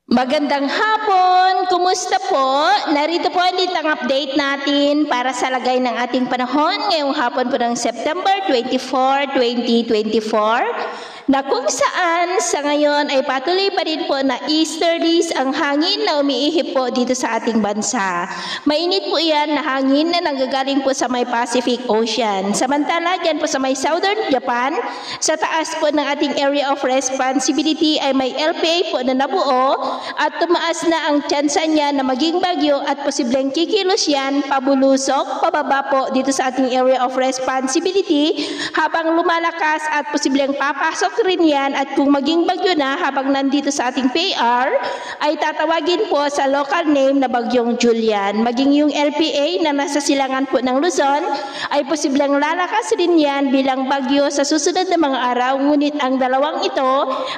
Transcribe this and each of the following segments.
Magandang hapon! Kumusta po? Narito po ulit ang update natin para sa lagay ng ating panahon ngayong hapon po ng September 24, 2024 na kung saan sa ngayon ay patuloy pa rin po na easterlies ang hangin na umiihip po dito sa ating bansa. Mainit po yan na hangin na nanggagaling po sa may Pacific Ocean. Samantala dyan po sa may Southern Japan, sa taas po ng ating area of responsibility ay may LPA po na nabuo at tumaas na ang tsansa niya na maging bagyo at posibleng kikilos yan pabulusok, pababa po dito sa ating area of responsibility habang lumalakas at posibleng papasok rin yan at kung maging bagyo na habang nandito sa ating PR ay tatawagin po sa local name na Bagyong Julian. Maging yung LPA na nasa silangan po ng Luzon ay posibleng lalakas rin yan bilang bagyo sa susunod na mga araw, ngunit ang dalawang ito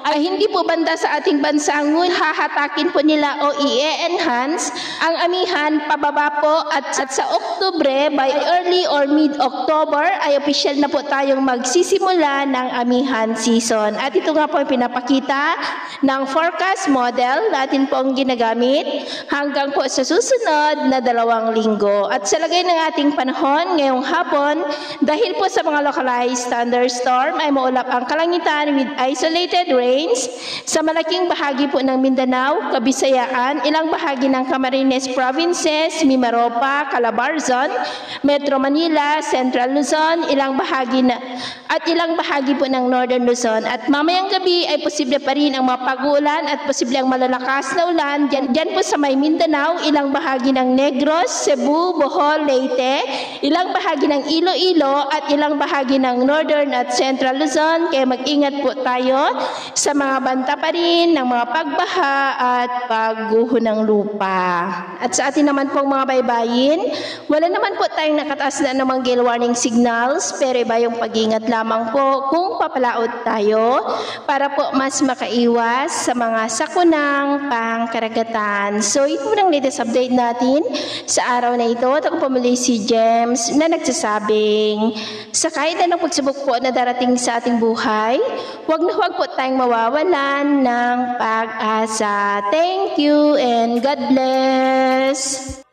ay hindi po banda sa ating bansa, ngunit hahatakin po nila o i-enhance ang amihan pababa po at sa Oktubre by early or mid-October ay official na po tayong magsisimula ng amihan season. At ito nga po ay pinapakita ng forecast model natin po ang ginagamit hanggang po sa susunod na 2 linggo. At sa lagay ng ating panahon ngayong hapon, dahil po sa mga localized thunderstorm ay maulap ang kalangitan with isolated rains sa malaking bahagi po ng Mindanao, Kabisayaan, ilang bahagi ng Camarines Provinces, Mimaropa, Calabarzon, Metro Manila, Central Luzon, ilang bahagi po ng Northern Luzon. At mamayang gabi ay posible pa rin ang mga pag-uulan at posible ang malalakas na ulan dyan po sa may Mindanao, ilang bahagi ng Negros, Cebu, Bohol, Leyte, ilang bahagi ng Iloilo at ilang bahagi ng Northern at Central Luzon. Kaya mag-ingat po tayo sa mga banta pa rin ng mga pagbaha at pagguho ng lupa. At sa atin naman pong mga baybayin, wala naman po tayong nakataas na namang gale warning signals, pero iba yung pag-ingat lamang po kung papalaot tayo para po mas makaiwas sa mga sakunang pangkaragatan. So ito po ang latest update natin sa araw na ito. At ako po muli si James na nagsasabing sa kahit anong pagsubok po na darating sa ating buhay, huwag na huwag po tayong mawawalan ng pag-asa. Thank you and God bless!